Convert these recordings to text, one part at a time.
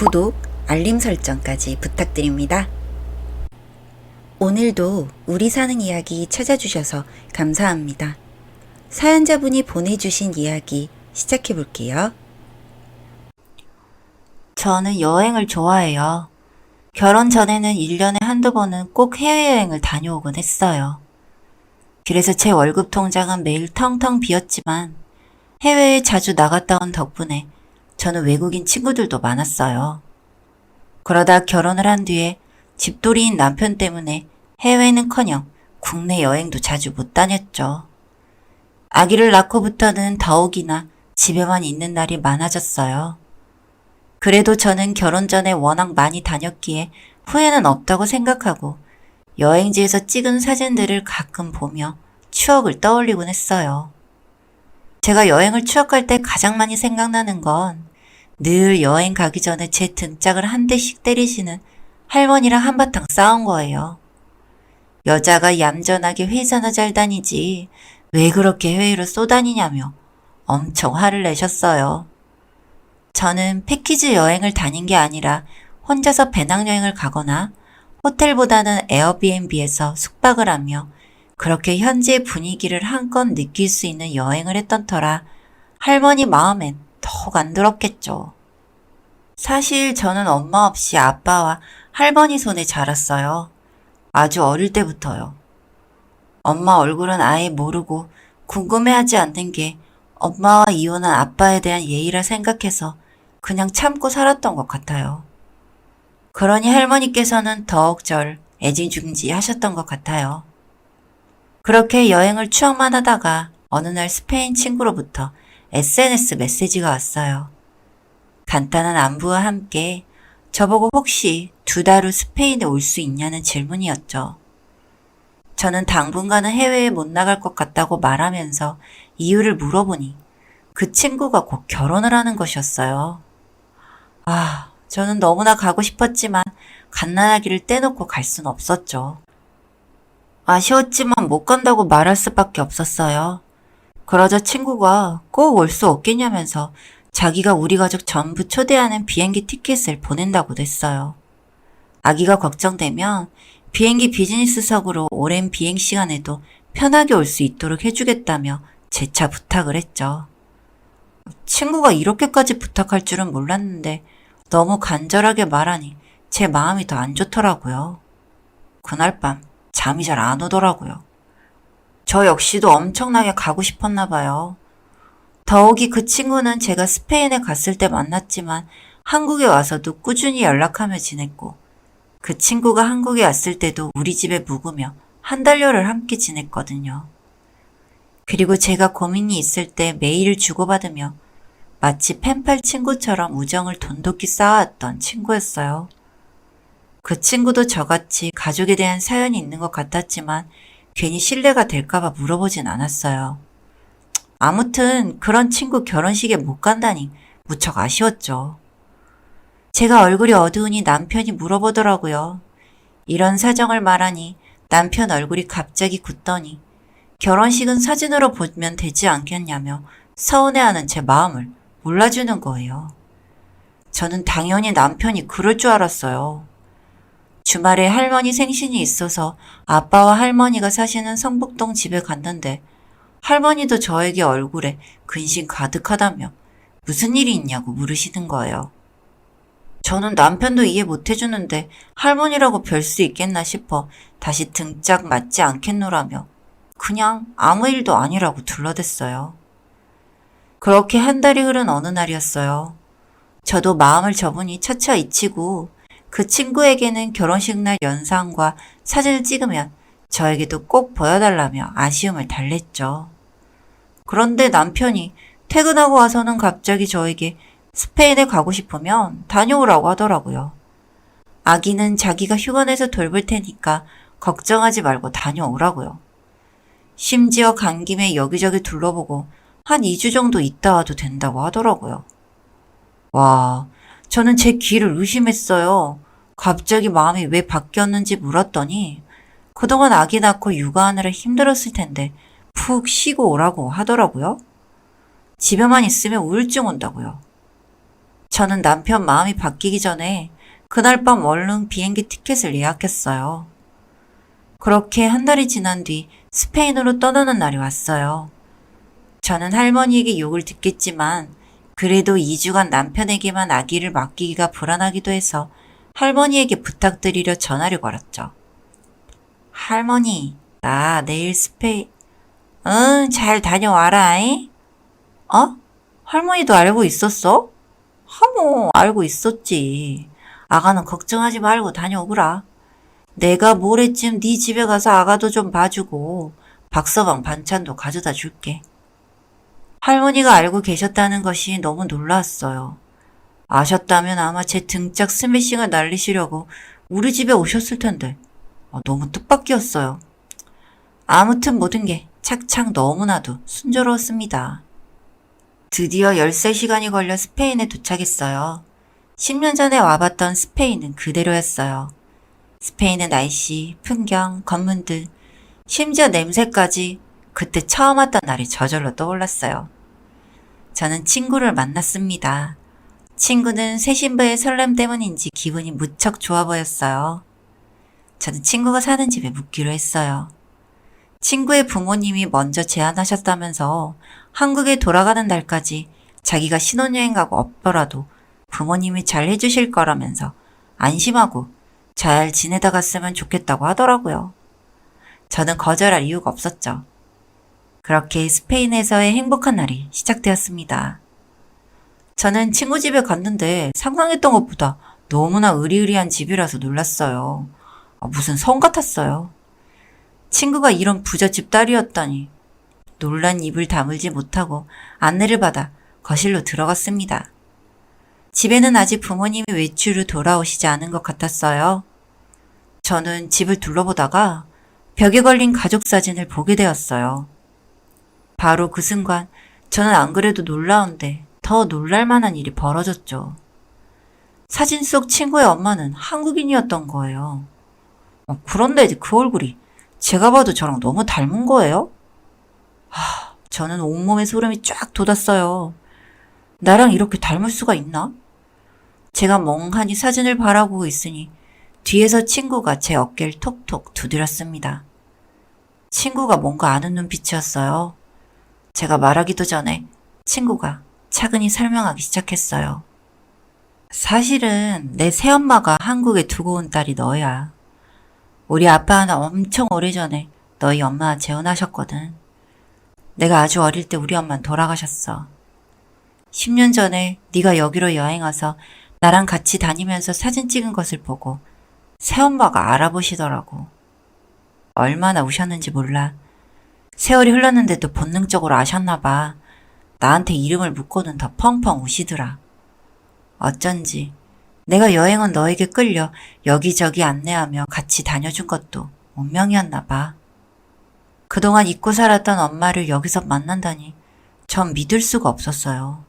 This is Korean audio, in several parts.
구독, 알림 설정까지 부탁드립니다. 오늘도 우리 사는 이야기 찾아주셔서 감사합니다. 사연자분이 보내주신 이야기 시작해 볼게요. 저는 여행을 좋아해요. 결혼 전에는 1년에 한두 번은 꼭 해외여행을 다녀오곤 했어요. 그래서 제 월급 통장은 매일 텅텅 비었지만 해외에 자주 나갔다 온 덕분에 저는 외국인 친구들도 많았어요. 그러다 결혼을 한 뒤에 집돌이인 남편 때문에 해외는커녕 국내 여행도 자주 못 다녔죠. 아기를 낳고부터는 더욱이나 집에만 있는 날이 많아졌어요. 그래도 저는 결혼 전에 워낙 많이 다녔기에 후회는 없다고 생각하고 여행지에서 찍은 사진들을 가끔 보며 추억을 떠올리곤 했어요. 제가 여행을 추억할 때 가장 많이 생각나는 건 늘 여행 가기 전에 제 등짝을 한 대씩 때리시는 할머니랑 한바탕 싸운 거예요. 여자가 얌전하게 회사나 잘 다니지 왜 그렇게 해외로 쏘다니냐며 엄청 화를 내셨어요. 저는 패키지 여행을 다닌 게 아니라 혼자서 배낭여행을 가거나 호텔보다는 에어비앤비에서 숙박을 하며 그렇게 현지의 분위기를 한껏 느낄 수 있는 여행을 했던 터라 할머니 마음엔 더욱 안 들었겠죠. 사실 저는 엄마 없이 아빠와 할머니 손에 자랐어요. 아주 어릴 때부터요. 엄마 얼굴은 아예 모르고 궁금해하지 않는 게 엄마와 이혼한 아빠에 대한 예의라 생각해서 그냥 참고 살았던 것 같아요. 그러니 할머니께서는 더욱 절 애지중지 하셨던 것 같아요. 그렇게 여행을 추억만 하다가 어느 날 스페인 친구로부터 SNS 메시지가 왔어요. 간단한 안부와 함께 저보고 혹시 2달 후 스페인에 올 수 있냐는 질문이었죠. 저는 당분간은 해외에 못 나갈 것 같다고 말하면서 이유를 물어보니 그 친구가 곧 결혼을 하는 것이었어요. 저는 너무나 가고 싶었지만 갓난아기를 떼놓고 갈 순 없었죠. 아쉬웠지만 못 간다고 말할 수밖에 없었어요. 그러자 친구가 꼭 올 수 없겠냐면서 자기가 우리 가족 전부 초대하는 비행기 티켓을 보낸다고 냈어요. 아기가 걱정되면 비행기 비즈니스석으로 오랜 비행 시간에도 편하게 올 수 있도록 해주겠다며 재차 부탁을 했죠. 친구가 이렇게까지 부탁할 줄은 몰랐는데 너무 간절하게 말하니 제 마음이 더 안 좋더라고요. 그날 밤 잠이 잘 안 오더라고요. 저 역시도 엄청나게 가고 싶었나 봐요. 더욱이 그 친구는 제가 스페인에 갔을 때 만났지만 한국에 와서도 꾸준히 연락하며 지냈고 그 친구가 한국에 왔을 때도 우리 집에 묵으며 한 달여를 함께 지냈거든요. 그리고 제가 고민이 있을 때 메일을 주고받으며 마치 펜팔 친구처럼 우정을 돈독히 쌓아왔던 친구였어요. 그 친구도 저같이 가족에 대한 사연이 있는 것 같았지만 괜히 신뢰가 될까봐 물어보진 않았어요. 아무튼 그런 친구 결혼식에 못 간다니 무척 아쉬웠죠. 제가 얼굴이 어두우니 남편이 물어보더라고요. 이런 사정을 말하니 남편 얼굴이 갑자기 굳더니 결혼식은 사진으로 보면 되지 않겠냐며 서운해하는 제 마음을 몰라주는 거예요. 저는 당연히 남편이 그럴 줄 알았어요. 주말에 할머니 생신이 있어서 아빠와 할머니가 사시는 성북동 집에 갔는데 할머니도 저에게 얼굴에 근심 가득하다며 무슨 일이 있냐고 물으시는 거예요. 저는 남편도 이해 못 해주는데 할머니라고 별 수 있겠나 싶어 다시 등짝 맞지 않겠노라며 그냥 아무 일도 아니라고 둘러댔어요. 그렇게 한 달이 흐른 어느 날이었어요. 저도 마음을 접으니 차차 잊히고 그 친구에게는 결혼식 날 영상과 사진을 찍으면 저에게도 꼭 보여달라며 아쉬움을 달랬죠. 그런데 남편이 퇴근하고 와서는 갑자기 저에게 스페인에 가고 싶으면 다녀오라고 하더라고요. 아기는 자기가 휴가 내서 돌볼 테니까 걱정하지 말고 다녀오라고요. 심지어 간 김에 여기저기 둘러보고 한 2주 정도 있다 와도 된다고 하더라고요. 와, 저는 제 귀를 의심했어요. 갑자기 마음이 왜 바뀌었는지 물었더니 그동안 아기 낳고 육아하느라 힘들었을 텐데 푹 쉬고 오라고 하더라고요. 집에만 있으면 우울증 온다고요. 저는 남편 마음이 바뀌기 전에 그날 밤 얼른 비행기 티켓을 예약했어요. 그렇게 한 달이 지난 뒤 스페인으로 떠나는 날이 왔어요. 저는 할머니에게 욕을 듣겠지만 그래도 2주간 남편에게만 아기를 맡기기가 불안하기도 해서 할머니에게 부탁드리려 전화를 걸었죠. 할머니, 나 내일 스페인, 응, 잘 다녀와라잉. 어? 할머니도 알고 있었어? 하모, 알고 있었지. 아가는 걱정하지 말고 다녀오거라. 내가 모레쯤 네 집에 가서 아가도 좀 봐주고 박서방 반찬도 가져다 줄게. 할머니가 알고 계셨다는 것이 너무 놀라웠어요. 아셨다면 아마 제 등짝 스매싱을 날리시려고 우리 집에 오셨을 텐데 너무 뜻밖이었어요. 아무튼 모든 게 착착 너무나도 순조로웠습니다. 드디어 13시간이 걸려 스페인에 도착했어요. 10년 전에 와봤던 스페인은 그대로였어요. 스페인의 날씨, 풍경, 건물들, 심지어 냄새까지 그때 처음 왔던 날이 저절로 떠올랐어요. 저는 친구를 만났습니다. 친구는 새 신부의 설렘 때문인지 기분이 무척 좋아 보였어요. 저는 친구가 사는 집에 묵기로 했어요. 친구의 부모님이 먼저 제안하셨다면서 한국에 돌아가는 날까지 자기가 신혼여행 가고 없더라도 부모님이 잘 해주실 거라면서 안심하고 잘 지내다 갔으면 좋겠다고 하더라고요. 저는 거절할 이유가 없었죠. 그렇게 스페인에서의 행복한 날이 시작되었습니다. 저는 친구 집에 갔는데 상상했던 것보다 너무나 으리으리한 집이라서 놀랐어요. 무슨 성 같았어요. 친구가 이런 부잣집 딸이었다니. 놀란 입을 다물지 못하고 안내를 받아 거실로 들어갔습니다. 집에는 아직 부모님이 외출을 돌아오시지 않은 것 같았어요. 저는 집을 둘러보다가 벽에 걸린 가족 사진을 보게 되었어요. 바로 그 순간 저는 안 그래도 놀라운데 더 놀랄만한 일이 벌어졌죠. 사진 속 친구의 엄마는 한국인이었던 거예요. 그런데 그 얼굴이 제가 봐도 저랑 너무 닮은 거예요? 저는 온몸에 소름이 쫙 돋았어요. 나랑 이렇게 닮을 수가 있나? 제가 멍하니 사진을 바라보고 있으니 뒤에서 친구가 제 어깨를 톡톡 두드렸습니다. 친구가 뭔가 아는 눈빛이었어요. 제가 말하기도 전에 친구가 차근히 설명하기 시작했어요. 사실은 내 새엄마가 한국에 두고 온 딸이 너야. 우리 아빠는 엄청 오래전에 너희 엄마 재혼하셨거든. 내가 아주 어릴 때 우리 엄마는 돌아가셨어. 10년 전에 네가 여기로 여행 와서 나랑 같이 다니면서 사진 찍은 것을 보고 새엄마가 알아보시더라고. 얼마나 우셨는지 몰라. 세월이 흘렀는데도 본능적으로 아셨나 봐. 나한테 이름을 묻고는 더 펑펑 우시더라. 어쩐지 내가 여행은 너에게 끌려 여기저기 안내하며 같이 다녀준 것도 운명이었나 봐. 그동안 잊고 살았던 엄마를 여기서 만난다니 전 믿을 수가 없었어요.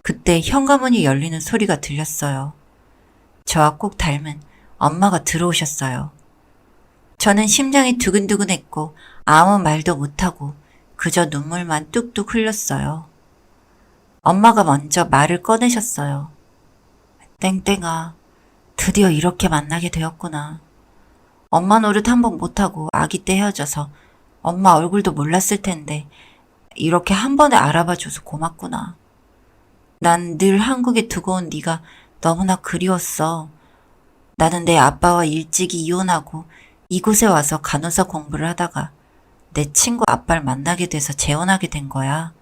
그때 현관문이 열리는 소리가 들렸어요. 저와 꼭 닮은 엄마가 들어오셨어요. 저는 심장이 두근두근했고 아무 말도 못하고 그저 눈물만 뚝뚝 흘렸어요. 엄마가 먼저 말을 꺼내셨어요. 땡땡아, 드디어 이렇게 만나게 되었구나. 엄마 노릇 한 번 못하고 아기 때 헤어져서 엄마 얼굴도 몰랐을 텐데 이렇게 한 번에 알아봐줘서 고맙구나. 난 늘 한국에 두고 온 네가 너무나 그리웠어. 나는 내 아빠와 일찍이 이혼하고 이곳에 와서 간호사 공부를 하다가 내 친구 아빠를 만나게 돼서 재혼하게 된 거야.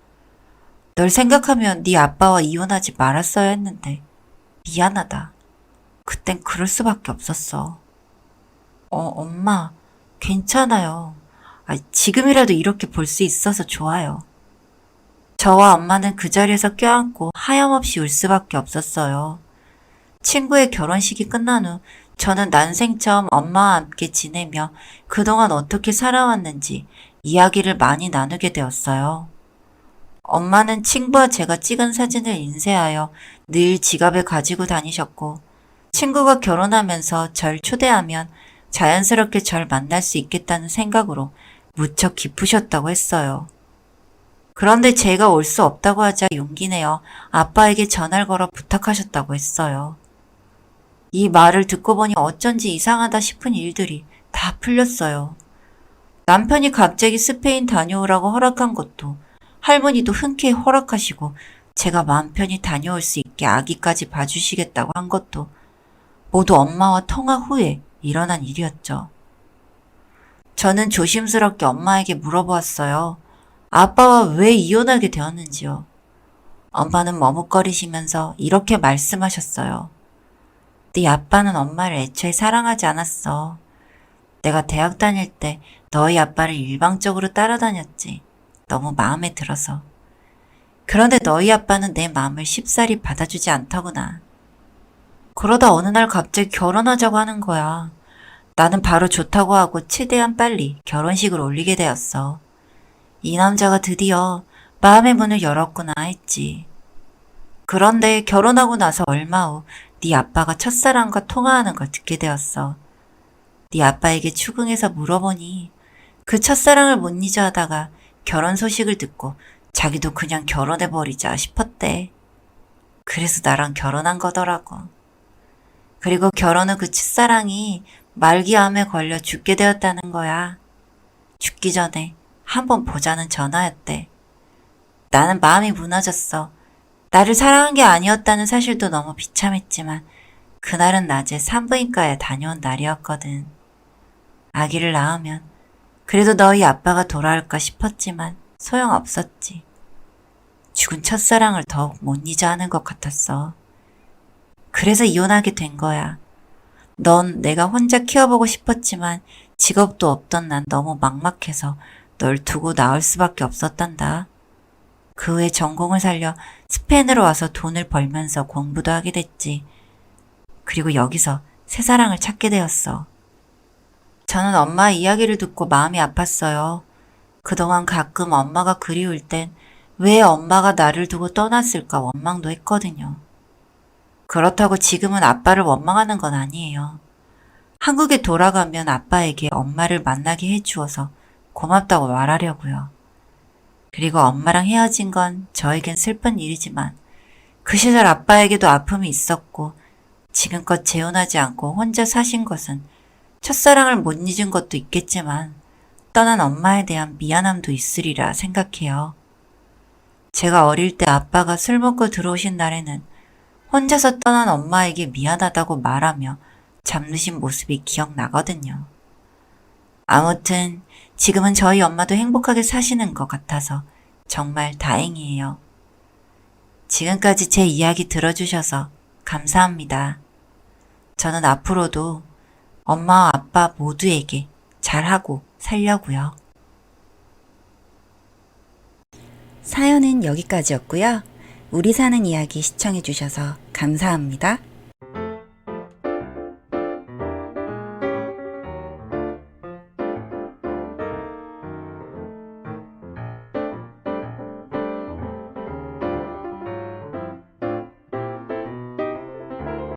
널 생각하면 네 아빠와 이혼하지 말았어야 했는데 미안하다. 그땐 그럴 수밖에 없었어. 엄마, 괜찮아요. 지금이라도 이렇게 볼 수 있어서 좋아요. 저와 엄마는 그 자리에서 껴안고 하염없이 울 수밖에 없었어요. 친구의 결혼식이 끝난 후 저는 난생 처음 엄마와 함께 지내며 그동안 어떻게 살아왔는지 이야기를 많이 나누게 되었어요. 엄마는 친구와 제가 찍은 사진을 인쇄하여 늘 지갑에 가지고 다니셨고 친구가 결혼하면서 절 초대하면 자연스럽게 절 만날 수 있겠다는 생각으로 무척 기쁘셨다고 했어요. 그런데 제가 올 수 없다고 하자 용기 내어 아빠에게 전화를 걸어 부탁하셨다고 했어요. 이 말을 듣고 보니 어쩐지 이상하다 싶은 일들이 다 풀렸어요. 남편이 갑자기 스페인 다녀오라고 허락한 것도, 할머니도 흔쾌히 허락하시고 제가 마음 편히 다녀올 수 있게 아기까지 봐주시겠다고 한 것도 모두 엄마와 통화 후에 일어난 일이었죠. 저는 조심스럽게 엄마에게 물어보았어요. 아빠와 왜 이혼하게 되었는지요. 엄마는 머뭇거리시면서 이렇게 말씀하셨어요. 네 아빠는 엄마를 애초에 사랑하지 않았어. 내가 대학 다닐 때 너희 아빠를 일방적으로 따라다녔지. 너무 마음에 들어서. 그런데 너희 아빠는 내 마음을 쉽사리 받아주지 않더구나. 그러다 어느 날 갑자기 결혼하자고 하는 거야. 나는 바로 좋다고 하고 최대한 빨리 결혼식을 올리게 되었어. 이 남자가 드디어 마음의 문을 열었구나 했지. 그런데 결혼하고 나서 얼마 후 네 아빠가 첫사랑과 통화하는 걸 듣게 되었어. 네 아빠에게 추궁해서 물어보니 그 첫사랑을 못 잊어 하다가 결혼 소식을 듣고 자기도 그냥 결혼해버리자 싶었대. 그래서 나랑 결혼한 거더라고. 그리고 결혼 후 그 첫사랑이 말기암에 걸려 죽게 되었다는 거야. 죽기 전에 한번 보자는 전화였대. 나는 마음이 무너졌어. 나를 사랑한 게 아니었다는 사실도 너무 비참했지만 그날은 낮에 산부인과에 다녀온 날이었거든. 아기를 낳으면 그래도 너희 아빠가 돌아올까 싶었지만 소용없었지. 죽은 첫사랑을 더욱 못 잊어 하는 것 같았어. 그래서 이혼하게 된 거야. 넌 내가 혼자 키워보고 싶었지만 직업도 없던 난 너무 막막해서 널 두고 나올 수밖에 없었단다. 그 후에 전공을 살려 스페인으로 와서 돈을 벌면서 공부도 하게 됐지. 그리고 여기서 새 사랑을 찾게 되었어. 저는 엄마의 이야기를 듣고 마음이 아팠어요. 그동안 가끔 엄마가 그리울 땐 왜 엄마가 나를 두고 떠났을까 원망도 했거든요. 그렇다고 지금은 아빠를 원망하는 건 아니에요. 한국에 돌아가면 아빠에게 엄마를 만나게 해주어서 고맙다고 말하려고요. 그리고 엄마랑 헤어진 건 저에겐 슬픈 일이지만 그 시절 아빠에게도 아픔이 있었고 지금껏 재혼하지 않고 혼자 사신 것은 첫사랑을 못 잊은 것도 있겠지만 떠난 엄마에 대한 미안함도 있으리라 생각해요. 제가 어릴 때 아빠가 술 먹고 들어오신 날에는 혼자서 떠난 엄마에게 미안하다고 말하며 잠드신 모습이 기억나거든요. 아무튼 지금은 저희 엄마도 행복하게 사시는 것 같아서 정말 다행이에요. 지금까지 제 이야기 들어주셔서 감사합니다. 저는 앞으로도 엄마와 아빠 모두에게 잘하고 살려고요. 사연은 여기까지였고요. 우리 사는 이야기 시청해주셔서 감사합니다.